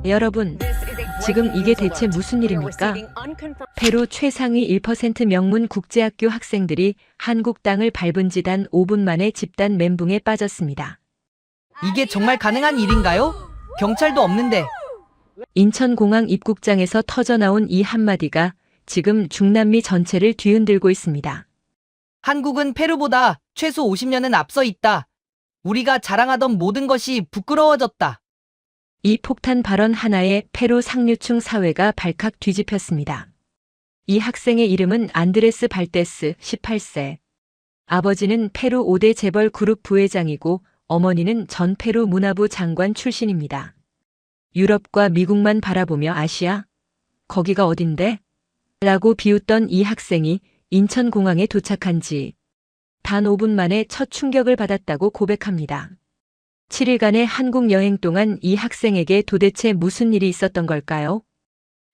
여러분, 지금 이게 대체 무슨 일입니까? 페루 최상위 1% 명문 국제학교 학생들이 한국 땅을 밟은 지 단 5분 만에 집단 멘붕에 빠졌습니다. 이게 정말 가능한 일인가요? 경찰도 없는데. 인천공항 입국장에서 터져나온 이 한마디가 지금 중남미 전체를 뒤흔들고 있습니다. 한국은 페루보다 최소 50년은 앞서 있다. 우리가 자랑하던 모든 것이 부끄러워졌다. 이 폭탄 발언 하나에 페루 상류층 사회가 발칵 뒤집혔습니다. 이 학생의 이름은 안드레스 발테스, 18세. 아버지는 페루 5대 재벌 그룹 부회장이고 어머니는 전 페루 문화부 장관 출신입니다. 유럽과 미국만 바라보며 아시아? 거기가 어딘데? 라고 비웃던 이 학생이 인천공항에 도착한 지 단 5분 만에 첫 충격을 받았다고 고백합니다. 7일간의 한국 여행 동안 이 학생에게 도대체 무슨 일이 있었던 걸까요?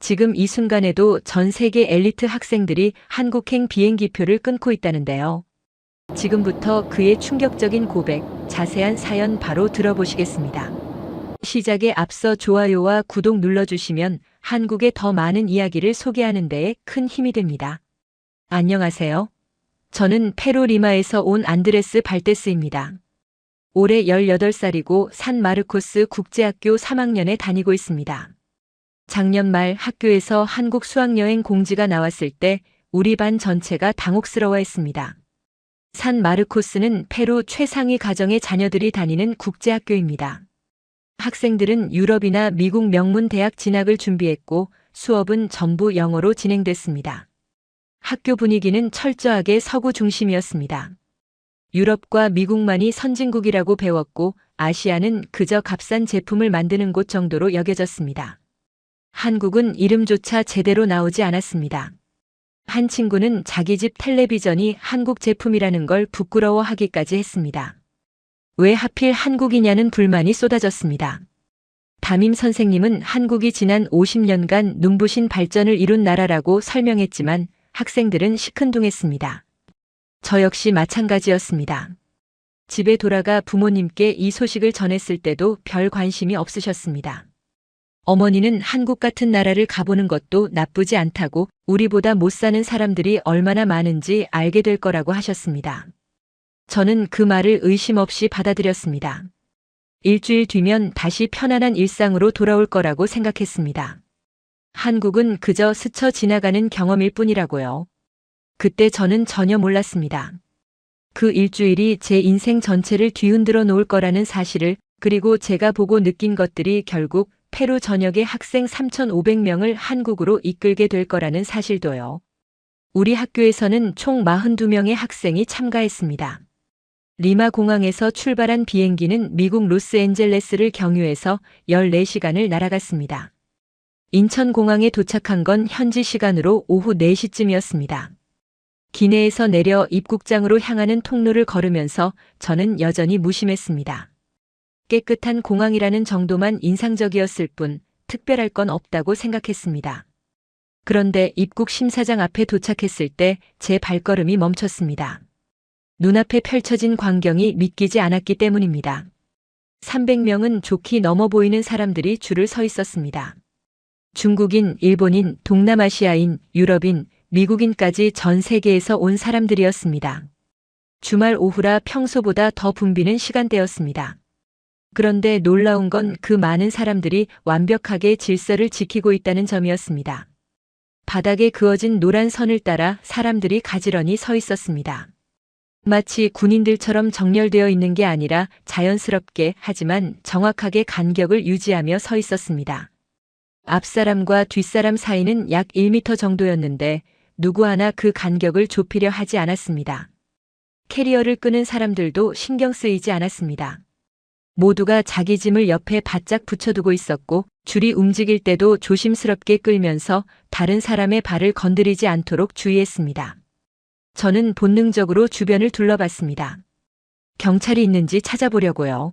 지금 이 순간에도 전 세계 엘리트 학생들이 한국행 비행기표를 끊고 있다는데요. 지금부터 그의 충격적인 고백, 자세한 사연 바로 들어보시겠습니다. 시작에 앞서 좋아요와 구독 눌러주시면 한국의 더 많은 이야기를 소개하는 데에 큰 힘이 됩니다. 안녕하세요. 저는 페루 리마에서 온 안드레스 발테스입니다. 올해 18살이고 산 마르코스 국제학교 3학년에 다니고 있습니다. 작년 말 학교에서 한국 수학여행 공지가 나왔을 때 우리 반 전체가 당혹스러워했습니다. 산 마르코스는 페루 최상위 가정의 자녀들이 다니는 국제학교입니다. 학생들은 유럽이나 미국 명문 대학 진학을 준비했고 수업은 전부 영어로 진행됐습니다. 학교 분위기는 철저하게 서구 중심이었습니다. 유럽과 미국만이 선진국이라고 배웠고 아시아는 그저 값싼 제품을 만드는 곳 정도로 여겨졌습니다. 한국은 이름조차 제대로 나오지 않았습니다. 한 친구는 자기 집 텔레비전이 한국 제품이라는 걸 부끄러워하기까지 했습니다. 왜 하필 한국이냐는 불만이 쏟아졌습니다. 담임 선생님은 한국이 지난 50년간 눈부신 발전을 이룬 나라라고 설명했지만 학생들은 시큰둥했습니다. 저 역시 마찬가지였습니다. 집에 돌아가 부모님께 이 소식을 전했을 때도 별 관심이 없으셨습니다. 어머니는 한국 같은 나라를 가보는 것도 나쁘지 않다고 우리보다 못 사는 사람들이 얼마나 많은지 알게 될 거라고 하셨습니다. 저는 그 말을 의심 없이 받아들였습니다. 일주일 뒤면 다시 편안한 일상으로 돌아올 거라고 생각했습니다. 한국은 그저 스쳐 지나가는 경험일 뿐이라고요. 그때 저는 전혀 몰랐습니다. 그 일주일이 제 인생 전체를 뒤흔들어 놓을 거라는 사실을, 그리고 제가 보고 느낀 것들이 결국 페루 전역의 학생 3,500명을 한국으로 이끌게 될 거라는 사실도요. 우리 학교에서는 총 42명의 학생이 참가했습니다. 리마 공항에서 출발한 비행기는 미국 로스앤젤레스를 경유해서 14시간을 날아갔습니다. 인천공항에 도착한 건 현지 시간으로 오후 4시쯤이었습니다. 기내에서 내려 입국장으로 향하는 통로를 걸으면서 저는 여전히 무심했습니다. 깨끗한 공항이라는 정도만 인상적이었을 뿐 특별할 건 없다고 생각했습니다. 그런데 입국 심사장 앞에 도착했을 때 제 발걸음이 멈췄습니다. 눈앞에 펼쳐진 광경이 믿기지 않았기 때문입니다. 300명은 좋게 넘어 보이는 사람들이 줄을 서 있었습니다. 중국인, 일본인, 동남아시아인, 유럽인, 미국인까지 전 세계에서 온 사람들이었습니다. 주말 오후라 평소보다 더 붐비는 시간대였습니다. 그런데 놀라운 건 그 많은 사람들이 완벽하게 질서를 지키고 있다는 점이었습니다. 바닥에 그어진 노란 선을 따라 사람들이 가지런히 서 있었습니다. 마치 군인들처럼 정렬되어 있는 게 아니라 자연스럽게, 하지만 정확하게 간격을 유지하며 서 있었습니다. 앞사람과 뒷사람 사이는 약 1m 정도였는데 누구 하나 그 간격을 좁히려 하지 않았습니다. 캐리어를 끄는 사람들도 신경 쓰이지 않았습니다. 모두가 자기 짐을 옆에 바짝 붙여두고 있었고 줄이 움직일 때도 조심스럽게 끌면서 다른 사람의 발을 건드리지 않도록 주의했습니다. 저는 본능적으로 주변을 둘러봤습니다. 경찰이 있는지 찾아보려고요.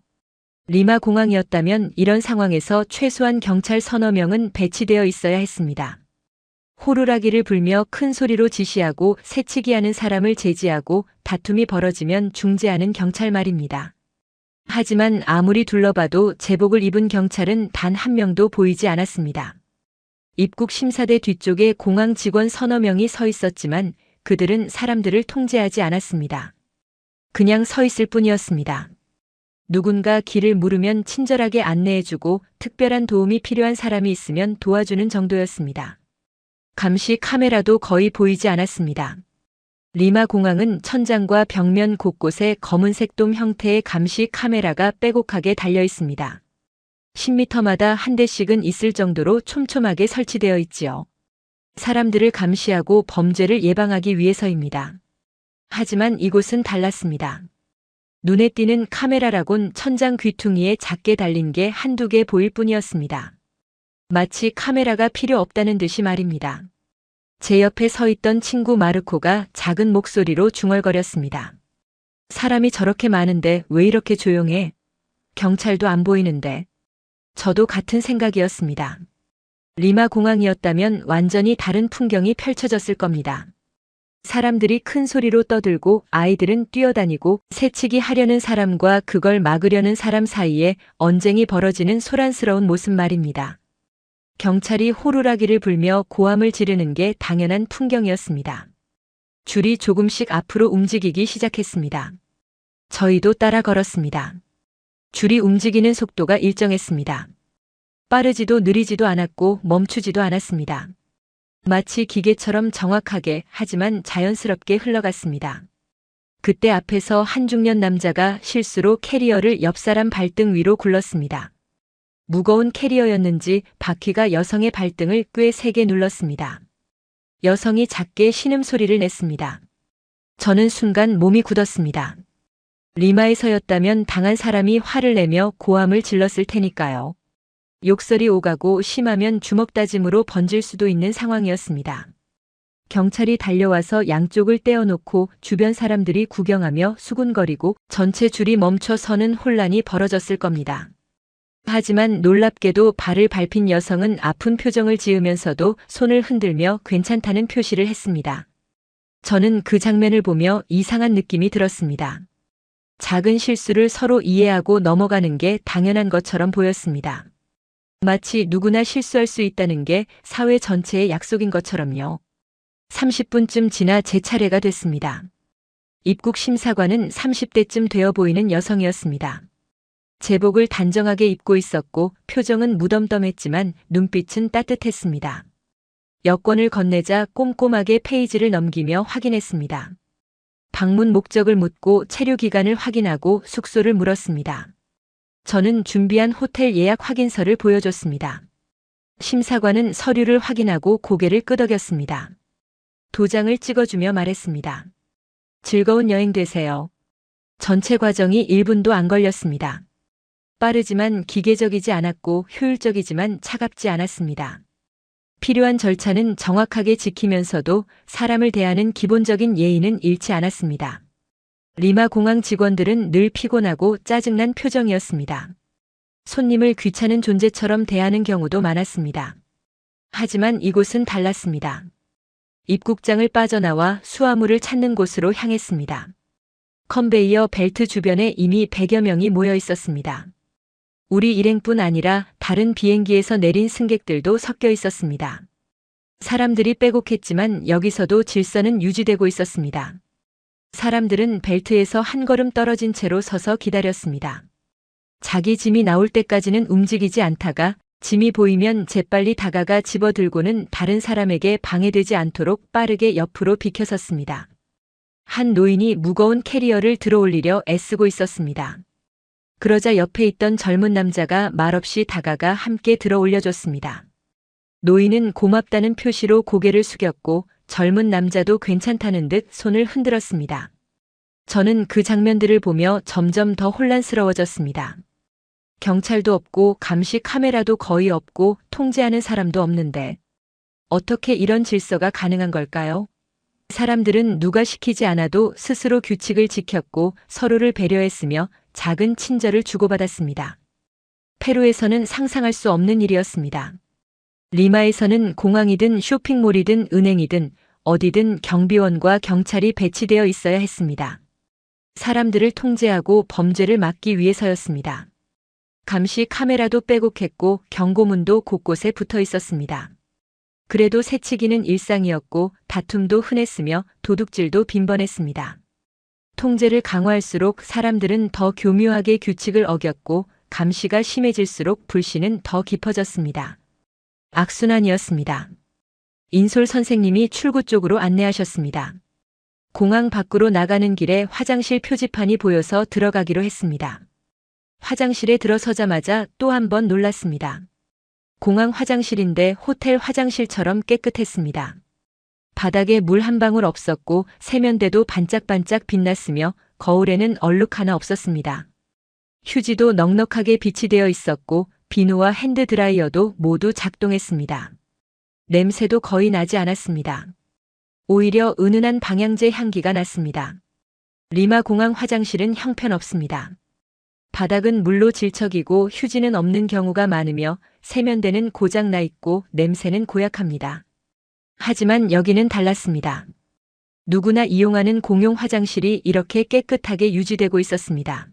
리마 공항이었다면 이런 상황에서 최소한 경찰 서너 명은 배치되어 있어야 했습니다. 호루라기를 불며 큰 소리로 지시하고 새치기하는 사람을 제지하고 다툼이 벌어지면 중재하는 경찰 말입니다. 하지만 아무리 둘러봐도 제복을 입은 경찰은 단 한 명도 보이지 않았습니다. 입국 심사대 뒤쪽에 공항 직원 서너 명이 서 있었지만 그들은 사람들을 통제하지 않았습니다. 그냥 서 있을 뿐이었습니다. 누군가 길을 물으면 친절하게 안내해주고 특별한 도움이 필요한 사람이 있으면 도와주는 정도였습니다. 감시 카메라도 거의 보이지 않았습니다. 리마 공항은 천장과 벽면 곳곳에 검은색 돔 형태의 감시 카메라가 빼곡하게 달려 있습니다. 10m마다 한 대씩은 있을 정도로 촘촘하게 설치되어 있지요. 사람들을 감시하고 범죄를 예방하기 위해서입니다. 하지만 이곳은 달랐습니다. 눈에 띄는 카메라라곤 천장 귀퉁이에 작게 달린 게 한두 개 보일 뿐이었습니다. 마치 카메라가 필요 없다는 듯이 말입니다. 제 옆에 서 있던 친구 마르코가 작은 목소리로 중얼거렸습니다. 사람이 저렇게 많은데 왜 이렇게 조용해? 경찰도 안 보이는데. 저도 같은 생각이었습니다. 리마 공항이었다면 완전히 다른 풍경이 펼쳐졌을 겁니다. 사람들이 큰 소리로 떠들고 아이들은 뛰어다니고 새치기 하려는 사람과 그걸 막으려는 사람 사이에 언쟁이 벌어지는 소란스러운 모습 말입니다. 경찰이 호루라기를 불며 고함을 지르는 게 당연한 풍경이었습니다. 줄이 조금씩 앞으로 움직이기 시작했습니다. 저희도 따라 걸었습니다. 줄이 움직이는 속도가 일정했습니다. 빠르지도 느리지도 않았고 멈추지도 않았습니다. 마치 기계처럼 정확하게 하지만 자연스럽게 흘러갔습니다. 그때 앞에서 한 중년 남자가 실수로 캐리어를 옆 사람 발등 위로 굴렀습니다. 무거운 캐리어였는지 바퀴가 여성의 발등을 꽤 세게 눌렀습니다. 여성이 작게 신음소리를 냈습니다. 저는 순간 몸이 굳었습니다. 리마에서였다면 당한 사람이 화를 내며 고함을 질렀을 테니까요. 욕설이 오가고 심하면 주먹 다짐으로 번질 수도 있는 상황이었습니다. 경찰이 달려와서 양쪽을 떼어놓고 주변 사람들이 구경하며 수군거리고 전체 줄이 멈춰 서는 혼란이 벌어졌을 겁니다. 하지만 놀랍게도 발을 밟힌 여성은 아픈 표정을 지으면서도 손을 흔들며 괜찮다는 표시를 했습니다. 저는 그 장면을 보며 이상한 느낌이 들었습니다. 작은 실수를 서로 이해하고 넘어가는 게 당연한 것처럼 보였습니다. 마치 누구나 실수할 수 있다는 게 사회 전체의 약속인 것처럼요. 30분쯤 지나 제 차례가 됐습니다. 입국 심사관은 30대쯤 되어 보이는 여성이었습니다. 제복을 단정하게 입고 있었고 표정은 무덤덤했지만 눈빛은 따뜻했습니다. 여권을 건네자 꼼꼼하게 페이지를 넘기며 확인했습니다. 방문 목적을 묻고 체류 기간을 확인하고 숙소를 물었습니다. 저는 준비한 호텔 예약 확인서를 보여줬습니다. 심사관은 서류를 확인하고 고개를 끄덕였습니다. 도장을 찍어주며 말했습니다. 즐거운 여행 되세요. 전체 과정이 1분도 안 걸렸습니다. 빠르지만 기계적이지 않았고 효율적이지만 차갑지 않았습니다. 필요한 절차는 정확하게 지키면서도 사람을 대하는 기본적인 예의는 잃지 않았습니다. 리마 공항 직원들은 늘 피곤하고 짜증난 표정이었습니다. 손님을 귀찮은 존재처럼 대하는 경우도 많았습니다. 하지만 이곳은 달랐습니다. 입국장을 빠져나와 수화물을 찾는 곳으로 향했습니다. 컨베이어 벨트 주변에 이미 100여 명이 모여 있었습니다. 우리 일행뿐 아니라 다른 비행기에서 내린 승객들도 섞여 있었습니다. 사람들이 빼곡했지만 여기서도 질서는 유지되고 있었습니다. 사람들은 벨트에서 한 걸음 떨어진 채로 서서 기다렸습니다. 자기 짐이 나올 때까지는 움직이지 않다가 짐이 보이면 재빨리 다가가 집어들고는 다른 사람에게 방해되지 않도록 빠르게 옆으로 비켜섰습니다. 한 노인이 무거운 캐리어를 들어올리려 애쓰고 있었습니다. 그러자 옆에 있던 젊은 남자가 말없이 다가가 함께 들어 올려줬습니다. 노인은 고맙다는 표시로 고개를 숙였고 젊은 남자도 괜찮다는 듯 손을 흔들었습니다. 저는 그 장면들을 보며 점점 더 혼란스러워졌습니다. 경찰도 없고 감시 카메라도 거의 없고 통제하는 사람도 없는데 어떻게 이런 질서가 가능한 걸까요? 사람들은 누가 시키지 않아도 스스로 규칙을 지켰고 서로를 배려했으며 작은 친절을 주고받았습니다. 페루에서는 상상할 수 없는 일이었습니다. 리마에서는 공항이든 쇼핑몰이든 은행이든 어디든 경비원과 경찰이 배치되어 있어야 했습니다. 사람들을 통제하고 범죄를 막기 위해서였습니다. 감시 카메라도 빼곡했고 경고문도 곳곳에 붙어 있었습니다. 그래도 새치기는 일상이었고 다툼도 흔했으며 도둑질도 빈번했습니다. 통제를 강화할수록 사람들은 더 교묘하게 규칙을 어겼고 감시가 심해질수록 불신은 더 깊어졌습니다. 악순환이었습니다. 인솔 선생님이 출구 쪽으로 안내하셨습니다. 공항 밖으로 나가는 길에 화장실 표지판이 보여서 들어가기로 했습니다. 화장실에 들어서자마자 또 한 번 놀랐습니다. 공항 화장실인데 호텔 화장실처럼 깨끗했습니다. 바닥에 물 한 방울 없었고 세면대도 반짝반짝 빛났으며 거울에는 얼룩 하나 없었습니다. 휴지도 넉넉하게 비치되어 있었고 비누와 핸드드라이어도 모두 작동했습니다. 냄새도 거의 나지 않았습니다. 오히려 은은한 방향제 향기가 났습니다. 리마 공항 화장실은 형편없습니다. 바닥은 물로 질척이고 휴지는 없는 경우가 많으며 세면대는 고장 나 있고 냄새는 고약합니다. 하지만 여기는 달랐습니다. 누구나 이용하는 공용 화장실이 이렇게 깨끗하게 유지되고 있었습니다.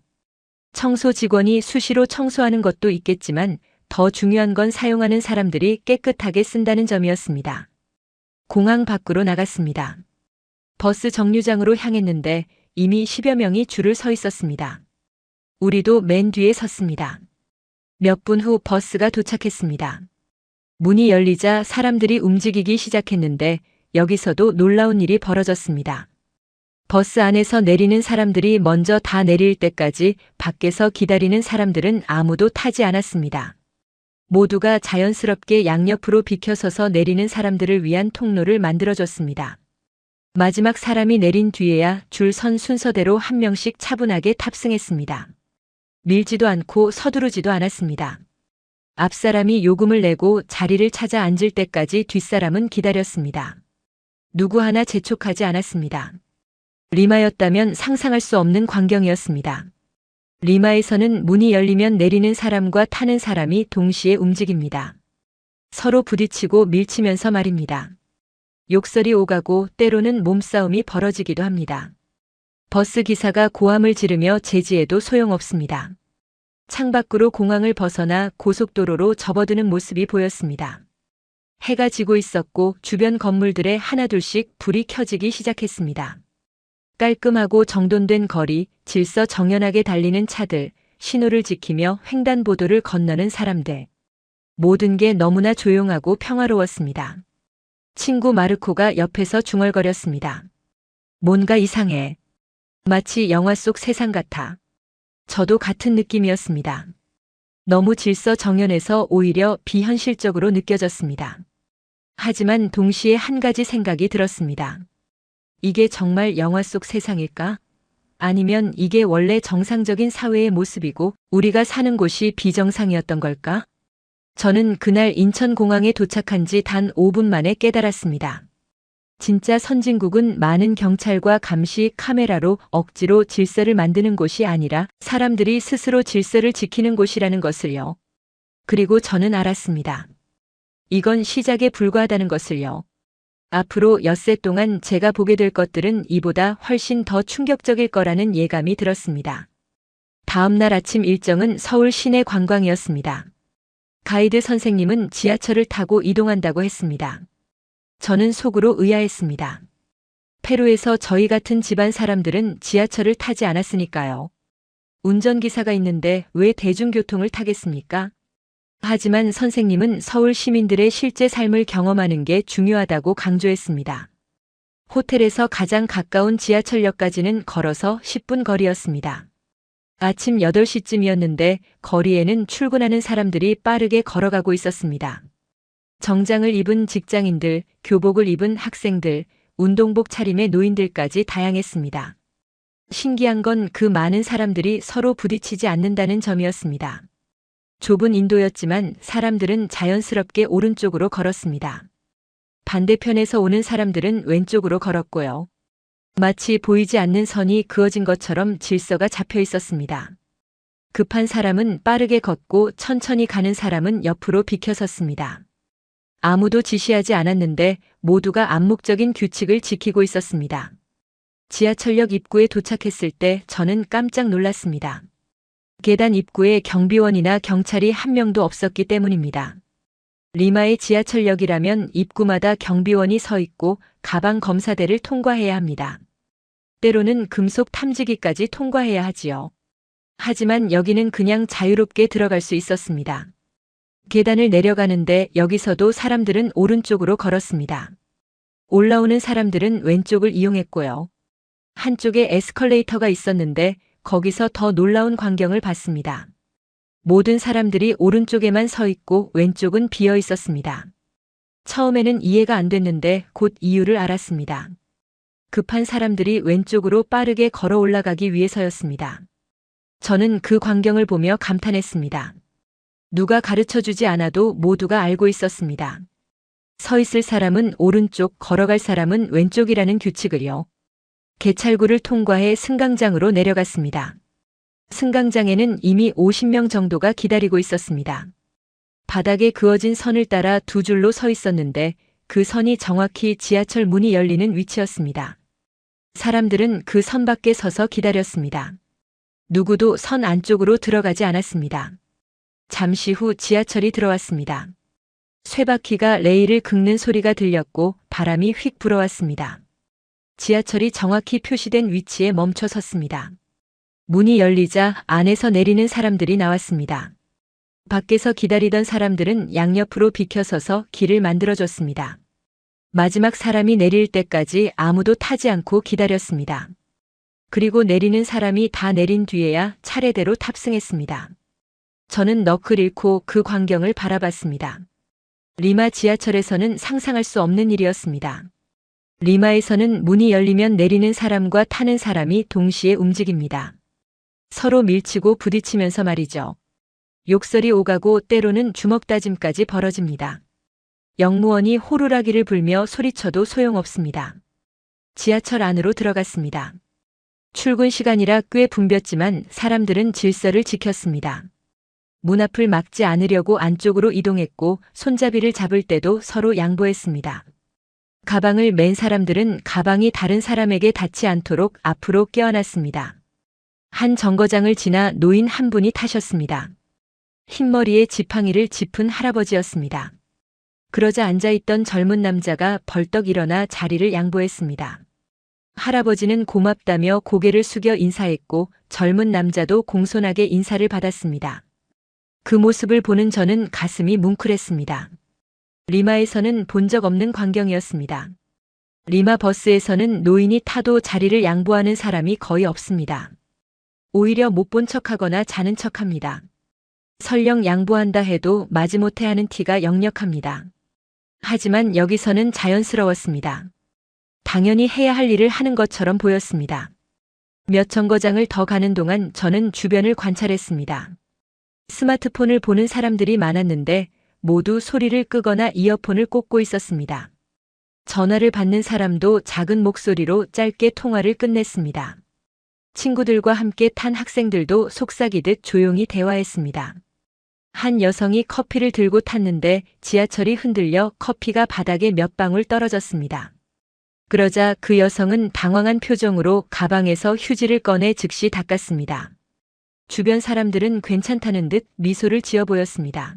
청소 직원이 수시로 청소하는 것도 있겠지만 더 중요한 건 사용하는 사람들이 깨끗하게 쓴다는 점이었습니다. 공항 밖으로 나갔습니다. 버스 정류장으로 향했는데 이미 10여 명이 줄을 서 있었습니다. 우리도 맨 뒤에 섰습니다. 몇 분 후 버스가 도착했습니다. 문이 열리자 사람들이 움직이기 시작했는데 여기서도 놀라운 일이 벌어졌습니다. 버스 안에서 내리는 사람들이 먼저 다 내릴 때까지 밖에서 기다리는 사람들은 아무도 타지 않았습니다. 모두가 자연스럽게 양옆으로 비켜서서 내리는 사람들을 위한 통로를 만들어줬습니다. 마지막 사람이 내린 뒤에야 줄 선 순서대로 한 명씩 차분하게 탑승했습니다. 밀지도 않고 서두르지도 않았습니다. 앞사람이 요금을 내고 자리를 찾아 앉을 때까지 뒷사람은 기다렸습니다. 누구 하나 재촉하지 않았습니다. 리마였다면 상상할 수 없는 광경이었습니다. 리마에서는 문이 열리면 내리는 사람과 타는 사람이 동시에 움직입니다. 서로 부딪히고 밀치면서 말입니다. 욕설이 오가고 때로는 몸싸움이 벌어지기도 합니다. 버스 기사가 고함을 지르며 제지해도 소용없습니다. 창밖으로 공항을 벗어나 고속도로로 접어드는 모습이 보였습니다. 해가 지고 있었고 주변 건물들에 하나둘씩 불이 켜지기 시작했습니다. 깔끔하고 정돈된 거리, 질서 정연하게 달리는 차들, 신호를 지키며 횡단보도를 건너는 사람들. 모든 게 너무나 조용하고 평화로웠습니다. 친구 마르코가 옆에서 중얼거렸습니다. 뭔가 이상해. 마치 영화 속 세상 같아. 저도 같은 느낌이었습니다. 너무 질서 정연해서 오히려 비현실적으로 느껴졌습니다. 하지만 동시에 한 가지 생각이 들었습니다. 이게 정말 영화 속 세상일까? 아니면 이게 원래 정상적인 사회의 모습이고 우리가 사는 곳이 비정상이었던 걸까? 저는 그날 인천공항에 도착한 지 단 5분 만에 깨달았습니다. 진짜 선진국은 많은 경찰과 감시 카메라로 억지로 질서를 만드는 곳이 아니라 사람들이 스스로 질서를 지키는 곳이라는 것을요. 그리고 저는 알았습니다. 이건 시작에 불과하다는 것을요. 앞으로 엿새 동안 제가 보게 될 것들은 이보다 훨씬 더 충격적일 거라는 예감이 들었습니다. 다음 날 아침 일정은 서울 시내 관광이었습니다. 가이드 선생님은 지하철을 타고 이동한다고 했습니다. 저는 속으로 의아했습니다. 페루에서 저희 같은 집안 사람들은 지하철을 타지 않았으니까요. 운전기사가 있는데 왜 대중교통을 타겠습니까? 하지만 선생님은 서울 시민들의 실제 삶을 경험하는 게 중요하다고 강조했습니다. 호텔에서 가장 가까운 지하철역까지는 걸어서 10분 거리였습니다. 아침 8시쯤이었는데 거리에는 출근하는 사람들이 빠르게 걸어가고 있었습니다. 정장을 입은 직장인들, 교복을 입은 학생들, 운동복 차림의 노인들까지 다양했습니다. 신기한 건 그 많은 사람들이 서로 부딪히지 않는다는 점이었습니다. 좁은 인도였지만 사람들은 자연스럽게 오른쪽으로 걸었습니다. 반대편에서 오는 사람들은 왼쪽으로 걸었고요. 마치 보이지 않는 선이 그어진 것처럼 질서가 잡혀 있었습니다. 급한 사람은 빠르게 걷고 천천히 가는 사람은 옆으로 비켜섰습니다. 아무도 지시하지 않았는데 모두가 암묵적인 규칙을 지키고 있었습니다. 지하철역 입구에 도착했을 때 저는 깜짝 놀랐습니다. 계단 입구에 경비원이나 경찰이 한 명도 없었기 때문입니다. 리마의 지하철역이라면 입구마다 경비원이 서 있고 가방 검사대를 통과해야 합니다. 때로는 금속 탐지기까지 통과해야 하지요. 하지만 여기는 그냥 자유롭게 들어갈 수 있었습니다. 계단을 내려가는데 여기서도 사람들은 오른쪽으로 걸었습니다. 올라오는 사람들은 왼쪽을 이용했고요. 한쪽에 에스컬레이터가 있었는데 거기서 더 놀라운 광경을 봤습니다. 모든 사람들이 오른쪽에만 서 있고 왼쪽은 비어 있었습니다. 처음에는 이해가 안 됐는데 곧 이유를 알았습니다. 급한 사람들이 왼쪽으로 빠르게 걸어 올라가기 위해서였습니다. 저는 그 광경을 보며 감탄했습니다. 누가 가르쳐 주지 않아도 모두가 알고 있었습니다. 서 있을 사람은 오른쪽, 걸어갈 사람은 왼쪽이라는 규칙을요. 개찰구를 통과해 승강장으로 내려갔습니다. 승강장에는 이미 50명 정도가 기다리고 있었습니다. 바닥에 그어진 선을 따라 두 줄로 서 있었는데 그 선이 정확히 지하철 문이 열리는 위치였습니다. 사람들은 그 선 밖에 서서 기다렸습니다. 누구도 선 안쪽으로 들어가지 않았습니다. 잠시 후 지하철이 들어왔습니다. 쇠바퀴가 레일을 긁는 소리가 들렸고 바람이 휙 불어왔습니다. 지하철이 정확히 표시된 위치에 멈춰 섰습니다. 문이 열리자 안에서 내리는 사람들이 나왔습니다. 밖에서 기다리던 사람들은 양옆으로 비켜서서 길을 만들어줬습니다. 마지막 사람이 내릴 때까지 아무도 타지 않고 기다렸습니다. 그리고 내리는 사람이 다 내린 뒤에야 차례대로 탑승했습니다. 저는 넋을 잃고 그 광경을 바라봤습니다. 리마 지하철에서는 상상할 수 없는 일이었습니다. 리마에서는 문이 열리면 내리는 사람과 타는 사람이 동시에 움직입니다. 서로 밀치고 부딪히면서 말이죠. 욕설이 오가고 때로는 주먹다짐까지 벌어집니다. 역무원이 호루라기를 불며 소리쳐도 소용없습니다. 지하철 안으로 들어갔습니다. 출근 시간이라 꽤 붐볐지만 사람들은 질서를 지켰습니다. 문 앞을 막지 않으려고 안쪽으로 이동했고 손잡이를 잡을 때도 서로 양보했습니다. 가방을 맨 사람들은 가방이 다른 사람에게 닿지 않도록 앞으로 껴안았습니다. 한 정거장을 지나 노인 한 분이 타셨습니다. 흰머리에 지팡이를 짚은 할아버지였습니다. 그러자 앉아있던 젊은 남자가 벌떡 일어나 자리를 양보했습니다. 할아버지는 고맙다며 고개를 숙여 인사했고 젊은 남자도 공손하게 인사를 받았습니다. 그 모습을 보는 저는 가슴이 뭉클했습니다. 리마에서는 본 적 없는 광경이었습니다. 리마 버스에서는 노인이 타도 자리를 양보하는 사람이 거의 없습니다. 오히려 못 본 척하거나 자는 척합니다. 설령 양보한다 해도 마지못해 하는 티가 역력합니다. 하지만 여기서는 자연스러웠습니다. 당연히 해야 할 일을 하는 것처럼 보였습니다. 몇 정거장을 더 가는 동안 저는 주변을 관찰했습니다. 스마트폰을 보는 사람들이 많았는데 모두 소리를 끄거나 이어폰을 꽂고 있었습니다. 전화를 받는 사람도 작은 목소리로 짧게 통화를 끝냈습니다. 친구들과 함께 탄 학생들도 속삭이듯 조용히 대화했습니다. 한 여성이 커피를 들고 탔는데 지하철이 흔들려 커피가 바닥에 몇 방울 떨어졌습니다. 그러자 그 여성은 당황한 표정으로 가방에서 휴지를 꺼내 즉시 닦았습니다. 주변 사람들은 괜찮다는 듯 미소를 지어 보였습니다.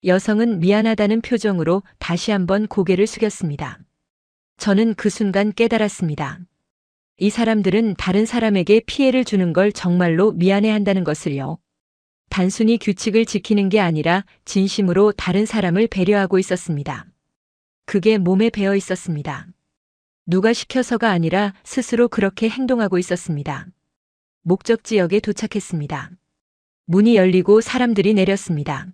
여성은 미안하다는 표정으로 다시 한번 고개를 숙였습니다. 저는 그 순간 깨달았습니다. 이 사람들은 다른 사람에게 피해를 주는 걸 정말로 미안해한다는 것을요. 단순히 규칙을 지키는 게 아니라 진심으로 다른 사람을 배려하고 있었습니다. 그게 몸에 배어 있었습니다. 누가 시켜서가 아니라 스스로 그렇게 행동하고 있었습니다. 목적지역에 도착했습니다. 문이 열리고 사람들이 내렸습니다.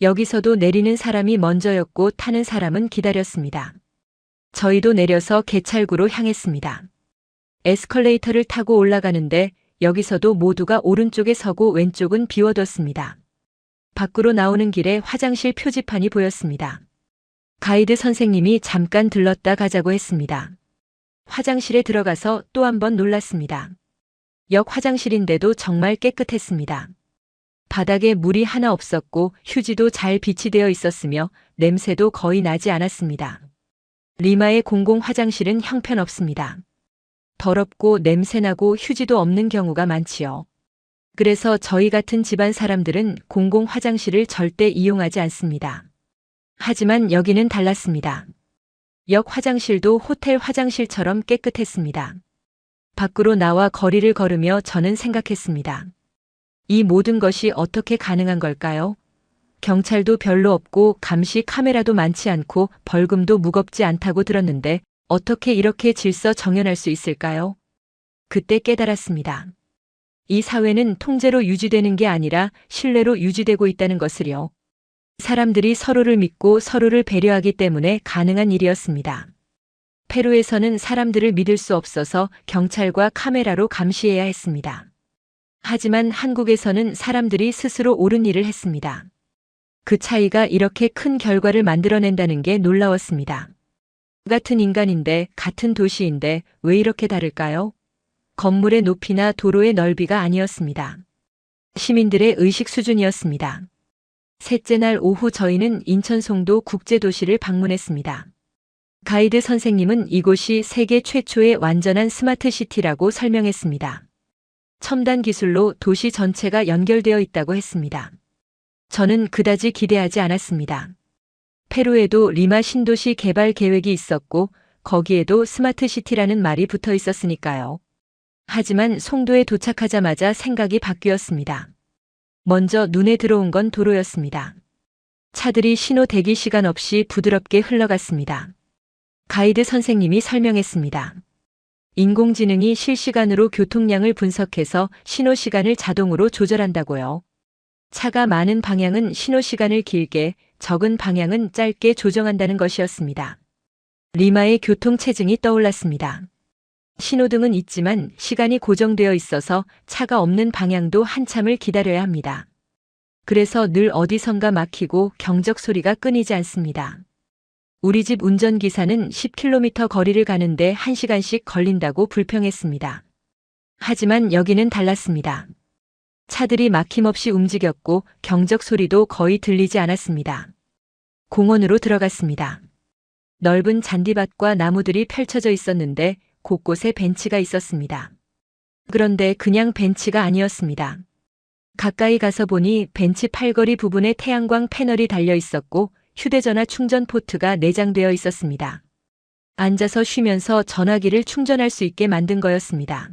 여기서도 내리는 사람이 먼저였고 타는 사람은 기다렸습니다. 저희도 내려서 개찰구로 향했습니다. 에스컬레이터를 타고 올라가는데 여기서도 모두가 오른쪽에 서고 왼쪽은 비워뒀습니다. 밖으로 나오는 길에 화장실 표지판이 보였습니다. 가이드 선생님이 잠깐 들렀다 가자고 했습니다. 화장실에 들어가서 또 한 번 놀랐습니다. 역 화장실인데도 정말 깨끗했습니다. 바닥에 물이 하나 없었고 휴지도 잘 비치되어 있었으며 냄새도 거의 나지 않았습니다. 리마의 공공 화장실은 형편없습니다. 더럽고 냄새나고 휴지도 없는 경우가 많지요. 그래서 저희 같은 집안 사람들은 공공 화장실을 절대 이용하지 않습니다. 하지만 여기는 달랐습니다. 역 화장실도 호텔 화장실처럼 깨끗했습니다. 밖으로 나와 거리를 걸으며 저는 생각했습니다. 이 모든 것이 어떻게 가능한 걸까요? 경찰도 별로 없고 감시 카메라도 많지 않고 벌금도 무겁지 않다고 들었는데 어떻게 이렇게 질서 정연할 수 있을까요? 그때 깨달았습니다. 이 사회는 통제로 유지되는 게 아니라 신뢰로 유지되고 있다는 것을요. 사람들이 서로를 믿고 서로를 배려하기 때문에 가능한 일이었습니다. 페루에서는 사람들을 믿을 수 없어서 경찰과 카메라로 감시해야 했습니다. 하지만 한국에서는 사람들이 스스로 옳은 일을 했습니다. 그 차이가 이렇게 큰 결과를 만들어낸다는 게 놀라웠습니다. 같은 인간인데 같은 도시인데 왜 이렇게 다를까요? 건물의 높이나 도로의 넓이가 아니었습니다. 시민들의 의식 수준이었습니다. 셋째 날 오후 저희는 인천 송도 국제도시를 방문했습니다. 가이드 선생님은 이곳이 세계 최초의 완전한 스마트시티라고 설명했습니다. 첨단 기술로 도시 전체가 연결되어 있다고 했습니다. 저는 그다지 기대하지 않았습니다. 페루에도 리마 신도시 개발 계획이 있었고 거기에도 스마트시티라는 말이 붙어 있었으니까요. 하지만 송도에 도착하자마자 생각이 바뀌었습니다. 먼저 눈에 들어온 건 도로였습니다. 차들이 신호 대기 시간 없이 부드럽게 흘러갔습니다. 가이드 선생님이 설명했습니다. 인공지능이 실시간으로 교통량을 분석해서 신호 시간을 자동으로 조절한다고요. 차가 많은 방향은 신호 시간을 길게, 적은 방향은 짧게 조정한다는 것이었습니다. 리마의 교통 체증이 떠올랐습니다. 신호등은 있지만 시간이 고정되어 있어서 차가 없는 방향도 한참을 기다려야 합니다. 그래서 늘 어디선가 막히고 경적 소리가 끊이지 않습니다. 우리 집 운전기사는 10km 거리를 가는데 1시간씩 걸린다고 불평했습니다. 하지만 여기는 달랐습니다. 차들이 막힘없이 움직였고 경적 소리도 거의 들리지 않았습니다. 공원으로 들어갔습니다. 넓은 잔디밭과 나무들이 펼쳐져 있었는데 곳곳에 벤치가 있었습니다. 그런데 그냥 벤치가 아니었습니다. 가까이 가서 보니 벤치 팔걸이 부분에 태양광 패널이 달려 있었고 휴대전화 충전 포트가 내장되어 있었습니다. 앉아서 쉬면서 전화기를 충전할 수 있게 만든 거였습니다.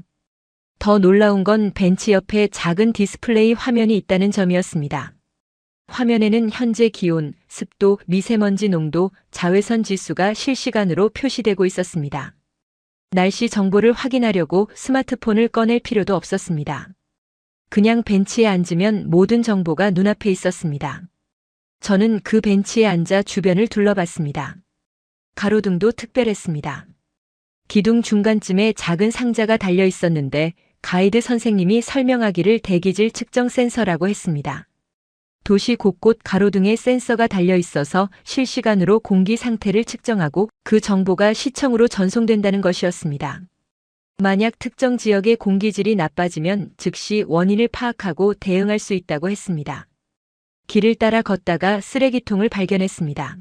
더 놀라운 건 벤치 옆에 작은 디스플레이 화면이 있다는 점이었습니다. 화면에는 현재 기온, 습도, 미세먼지 농도, 자외선 지수가 실시간으로 표시되고 있었습니다. 날씨 정보를 확인하려고 스마트폰을 꺼낼 필요도 없었습니다. 그냥 벤치에 앉으면 모든 정보가 눈앞에 있었습니다. 저는 그 벤치에 앉아 주변을 둘러봤습니다. 가로등도 특별했습니다. 기둥 중간쯤에 작은 상자가 달려 있었는데 가이드 선생님이 설명하기를 대기질 측정 센서라고 했습니다. 도시 곳곳 가로등에 센서가 달려 있어서 실시간으로 공기 상태를 측정하고 그 정보가 시청으로 전송된다는 것이었습니다. 만약 특정 지역의 공기질이 나빠지면 즉시 원인을 파악하고 대응할 수 있다고 했습니다. 길을 따라 걷다가 쓰레기통을 발견했습니다.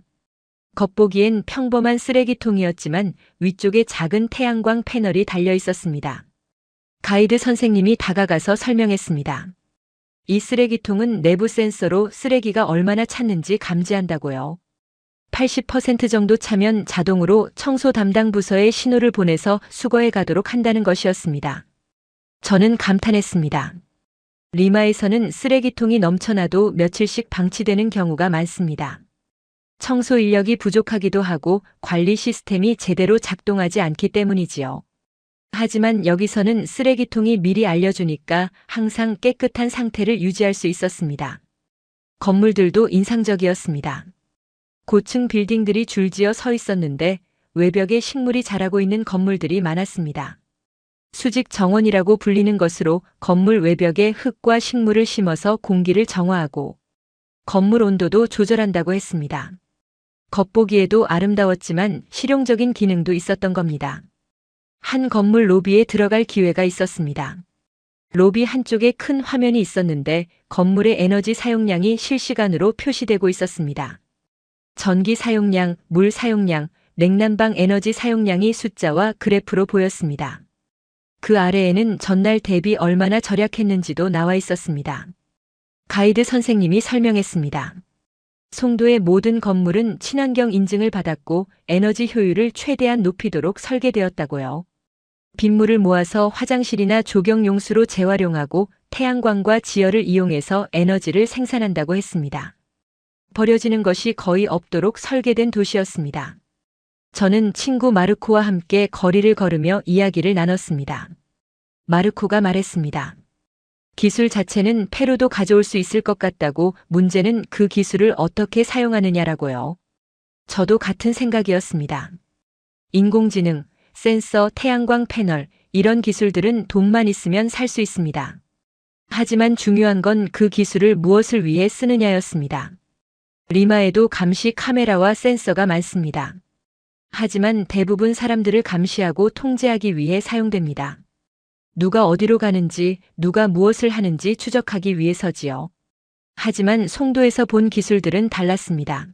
겉보기엔 평범한 쓰레기통이었지만 위쪽에 작은 태양광 패널이 달려 있었습니다. 가이드 선생님이 다가가서 설명했습니다. 이 쓰레기통은 내부 센서로 쓰레기가 얼마나 찼는지 감지한다고요. 80% 정도 차면 자동으로 청소 담당 부서에 신호를 보내서 수거해 가도록 한다는 것이었습니다. 저는 감탄했습니다. 리마에서는 쓰레기통이 넘쳐나도 며칠씩 방치되는 경우가 많습니다. 청소 인력이 부족하기도 하고 관리 시스템이 제대로 작동하지 않기 때문이지요. 하지만 여기서는 쓰레기통이 미리 알려주니까 항상 깨끗한 상태를 유지할 수 있었습니다. 건물들도 인상적이었습니다. 고층 빌딩들이 줄지어 서 있었는데 외벽에 식물이 자라고 있는 건물들이 많았습니다. 수직 정원이라고 불리는 것으로 건물 외벽에 흙과 식물을 심어서 공기를 정화하고 건물 온도도 조절한다고 했습니다. 겉보기에도 아름다웠지만 실용적인 기능도 있었던 겁니다. 한 건물 로비에 들어갈 기회가 있었습니다. 로비 한쪽에 큰 화면이 있었는데 건물의 에너지 사용량이 실시간으로 표시되고 있었습니다. 전기 사용량, 물 사용량, 냉난방 에너지 사용량이 숫자와 그래프로 보였습니다. 그 아래에는 전날 대비 얼마나 절약했는지도 나와 있었습니다. 가이드 선생님이 설명했습니다. 송도의 모든 건물은 친환경 인증을 받았고 에너지 효율을 최대한 높이도록 설계되었다고요. 빗물을 모아서 화장실이나 조경용수로 재활용하고 태양광과 지열을 이용해서 에너지를 생산한다고 했습니다. 버려지는 것이 거의 없도록 설계된 도시였습니다. 저는 친구 마르코와 함께 거리를 걸으며 이야기를 나눴습니다. 마르코가 말했습니다. 기술 자체는 페루도 가져올 수 있을 것 같다고, 문제는 그 기술을 어떻게 사용하느냐라고요. 저도 같은 생각이었습니다. 인공지능, 센서, 태양광 패널, 이런 기술들은 돈만 있으면 살 수 있습니다. 하지만 중요한 건 그 기술을 무엇을 위해 쓰느냐였습니다. 리마에도 감시 카메라와 센서가 많습니다. 하지만 대부분 사람들을 감시하고 통제하기 위해 사용됩니다. 누가 어디로 가는지, 누가 무엇을 하는지 추적하기 위해서지요. 하지만 송도에서 본 기술들은 달랐습니다.